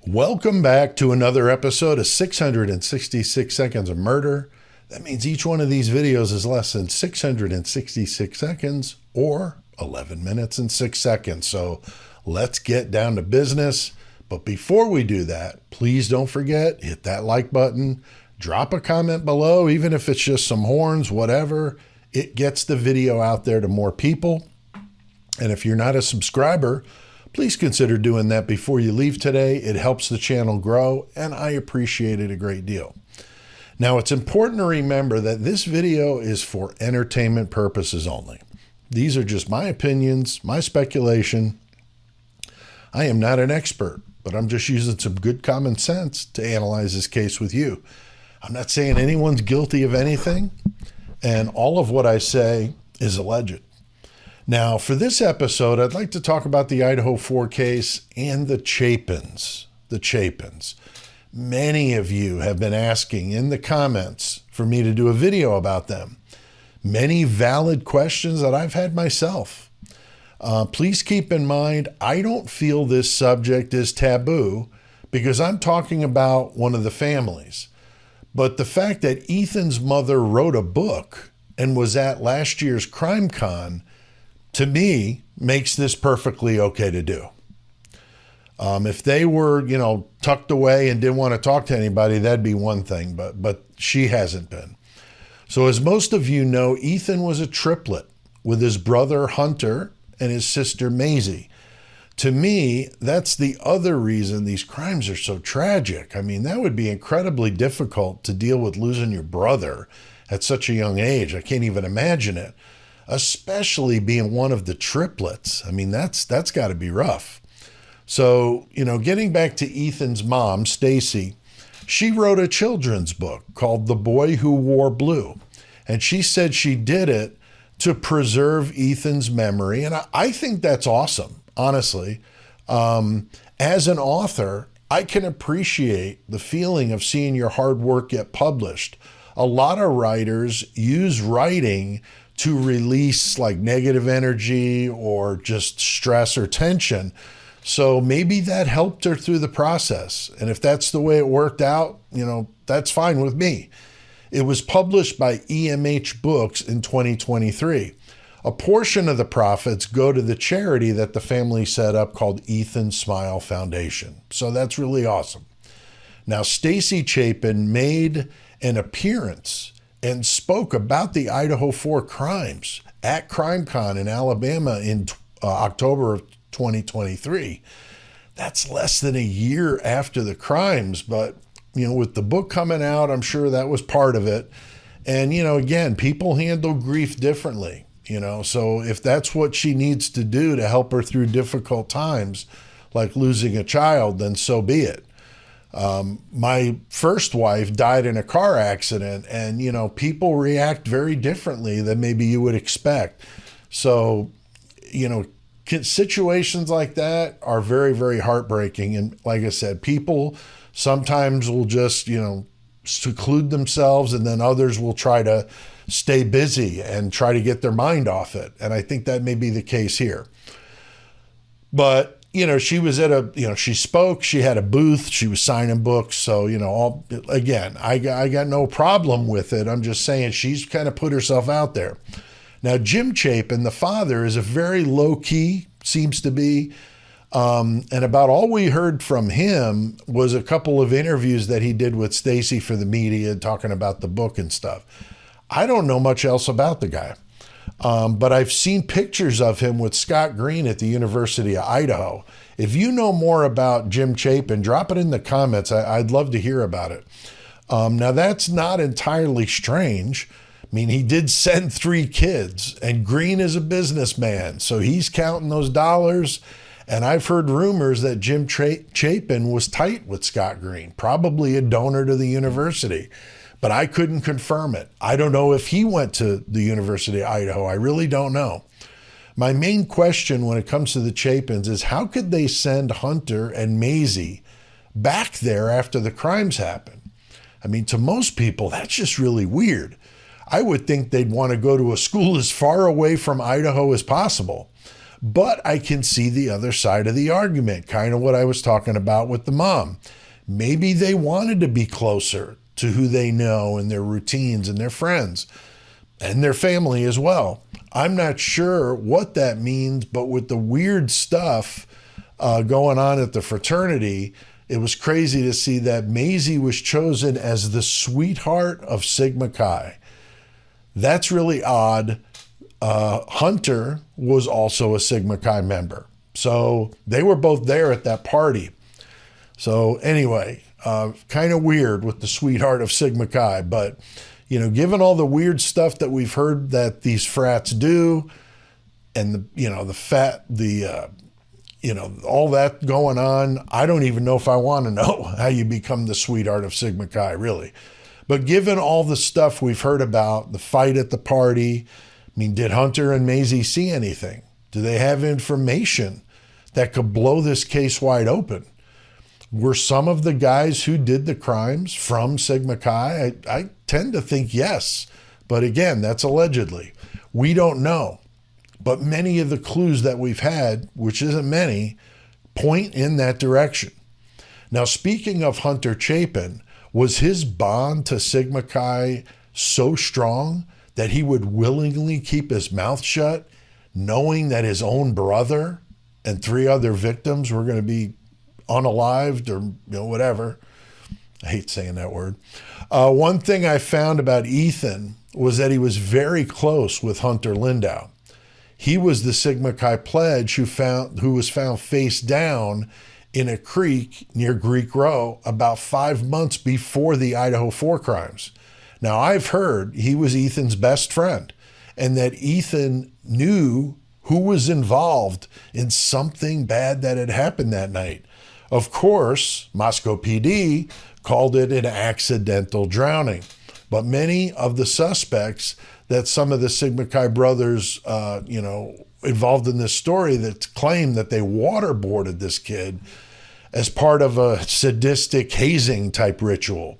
Welcome back to another episode of 666 Seconds of Murder. That means each one of these videos is less than 666 seconds or 11 minutes and 6 seconds. So let's get down to business. But before we do that, please don't forget, hit that like button, drop a comment below, even if it's just some horns, whatever. It gets the video out there to more people. And if you're not a subscriber, please consider doing that before you leave today. It helps the channel grow, and I appreciate it a great deal. Now, it's important to remember that this video is for entertainment purposes only. These are just my opinions, my speculation. I am not an expert, but I'm just using some good common sense to analyze this case with you. I'm not saying anyone's guilty of anything, and all of what I say is alleged. Now, for this episode, I'd like to talk about the Idaho 4 case and the Chapins. The Chapins. Many of you have been asking in the comments for me to do a video about them. Many valid questions that I've had myself. Please keep in mind, I don't feel this subject is taboo because I'm talking about one of the families. But the fact that Ethan's mother wrote a book and was at last year's Crime Con, to me, makes this perfectly okay to do. If they were, tucked away and didn't want to talk to anybody, that'd be one thing, but she hasn't been. So as most of you know, Ethan was a triplet with his brother Hunter and his sister Maisie. To me, that's the other reason these crimes are so tragic. I mean, that would be incredibly difficult to deal with losing your brother at such a young age. I can't even imagine it. Especially being one of the triplets. I mean, that's got to be rough. So, getting back to Ethan's mom, Stacy, she wrote a children's book called The Boy Who Wore Blue. And she said she did it to preserve Ethan's memory. And I think that's awesome, honestly. As an author, I can appreciate the feeling of seeing your hard work get published. A lot of writers use writing to release like negative energy or just stress or tension. So maybe that helped her through the process. And if that's the way it worked out, that's fine with me. It was published by EMH Books in 2023. A portion of the profits go to the charity that the family set up called Ethan Smile Foundation. So that's really awesome. Now, Stacy Chapin made an appearance and spoke about the Idaho 4 crimes at CrimeCon in Alabama in October of 2023. That's less than a year after the crimes, but with the book coming out, I'm sure that was part of it. And again, people handle grief differently, so if that's what she needs to do to help her through difficult times, like losing a child, then so be it. My first wife died in a car accident, and, people react very differently than maybe you would expect. So, situations like that are very, very heartbreaking. And like I said, people sometimes will just, seclude themselves, and then others will try to stay busy and try to get their mind off it. And I think that may be the case here. But she was at she spoke, she had a booth, she was signing books. So, again, I got no problem with it. I'm just saying she's kind of put herself out there. Now, Jim Chapin, the father, is a very low key, seems to be. And about all we heard from him was a couple of interviews that he did with Stacy for the media talking about the book and stuff. I don't know much else about the guy. But I've seen pictures of him with Scott Green at the University of Idaho. If you know more about Jim Chapin, drop it in the comments. I'd love to hear about it. Now, that's not entirely strange. I mean, he did send 3 kids, and Green is a businessman, so he's counting those dollars. And I've heard rumors that Jim Chapin was tight with Scott Green, probably a donor to the university. But I couldn't confirm it. I don't know if he went to the University of Idaho. I really don't know. My main question when it comes to the Chapins is how could they send Hunter and Maisie back there after the crimes happened? I mean, to most people, that's just really weird. I would think they'd want to go to a school as far away from Idaho as possible. But I can see the other side of the argument, kind of what I was talking about with the mom. Maybe they wanted to be closer to who they know and their routines and their friends and their family as well. I'm not sure what that means, but with the weird stuff going on at the fraternity, it was crazy to see that Maisie was chosen as the sweetheart of Sigma Chi. That's really odd. Hunter was also a Sigma Chi member. So they were both there at that party. So anyway, kind of weird with the sweetheart of Sigma Chi, but given all the weird stuff that we've heard that these frats do, and all that going on, I don't even know if I want to know how you become the sweetheart of Sigma Chi, really. But given all the stuff we've heard about, the fight at the party, did Hunter and Maisie see anything? Do they have information that could blow this case wide open? Were some of the guys who did the crimes from Sigma Chi? I tend to think yes, but again, that's allegedly. We don't know. But many of the clues that we've had, which isn't many, point in that direction. Now, speaking of Hunter Chapin, was his bond to Sigma Chi so strong that he would willingly keep his mouth shut, knowing that his own brother and 3 other victims were going to be unalived or whatever? I hate saying that word. One thing I found about Ethan was that he was very close with Hunter Lindau. He was the Sigma Chi pledge who was found face down in a creek near Greek Row about 5 months before the Idaho 4 crimes. Now, I've heard he was Ethan's best friend and that Ethan knew who was involved in something bad that had happened that night. Of course, Moscow PD called it an accidental drowning, but many of the suspects that some of the Sigma Chi brothers, involved in this story that claim that they waterboarded this kid as part of a sadistic hazing type ritual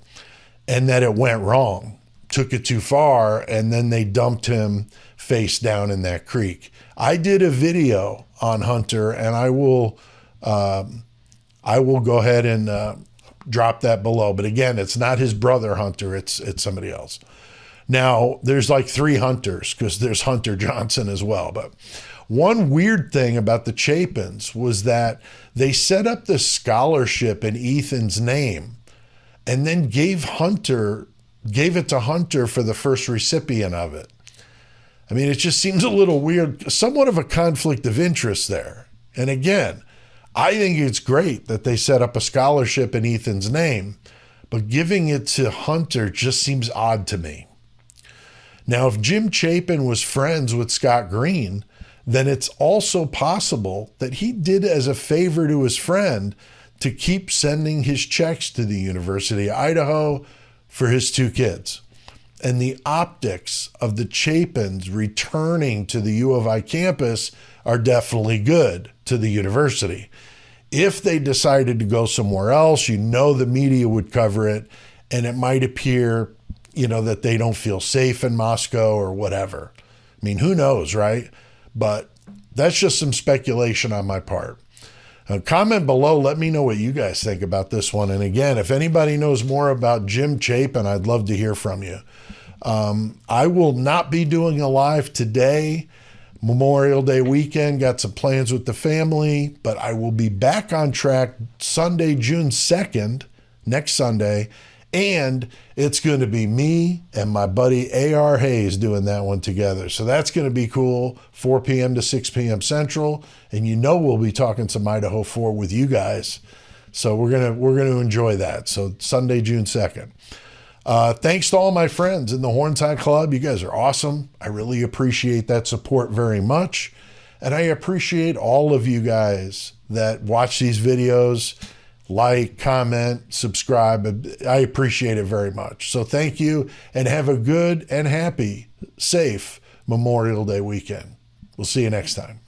and that it went wrong, took it too far, and then they dumped him face down in that creek. I did a video on Hunter, and I will go ahead and drop that below. But again, it's not his brother Hunter, it's somebody else. Now, there's like 3 Hunters because there's Hunter Johnson as well. But one weird thing about the Chapins was that they set up this scholarship in Ethan's name and then gave it to Hunter for the first recipient of it. It just seems a little weird, somewhat of a conflict of interest there. And again, I think it's great that they set up a scholarship in Ethan's name, but giving it to Hunter just seems odd to me. Now, if Jim Chapin was friends with Scott Green, then it's also possible that he did as a favor to his friend to keep sending his checks to the University of Idaho for his 2 kids. And the optics of the Chapins returning to the U of I campus are definitely good to the university. If they decided to go somewhere else, the media would cover it, and it might appear, that they don't feel safe in Moscow or whatever. Who knows, right? But that's just some speculation on my part. Comment below, let me know what you guys think about this one. And again, if anybody knows more about Jim Chapin, I'd love to hear from you. I will not be doing a live today. Memorial Day weekend, got some plans with the family, but I will be back on track Sunday, June 2nd, next Sunday, and it's going to be me and my buddy A.R. Hayes doing that one together. So that's going to be cool, 4 p.m. to 6 p.m. Central, and we'll be talking some Idaho 4 with you guys. So we're gonna enjoy that. So Sunday, June 2nd. Thanks to all my friends in the Horntie Club. You guys are awesome. I really appreciate that support very much. And I appreciate all of you guys that watch these videos, like, comment, subscribe. I appreciate it very much. So thank you, and have a good and happy, safe Memorial Day weekend. We'll see you next time.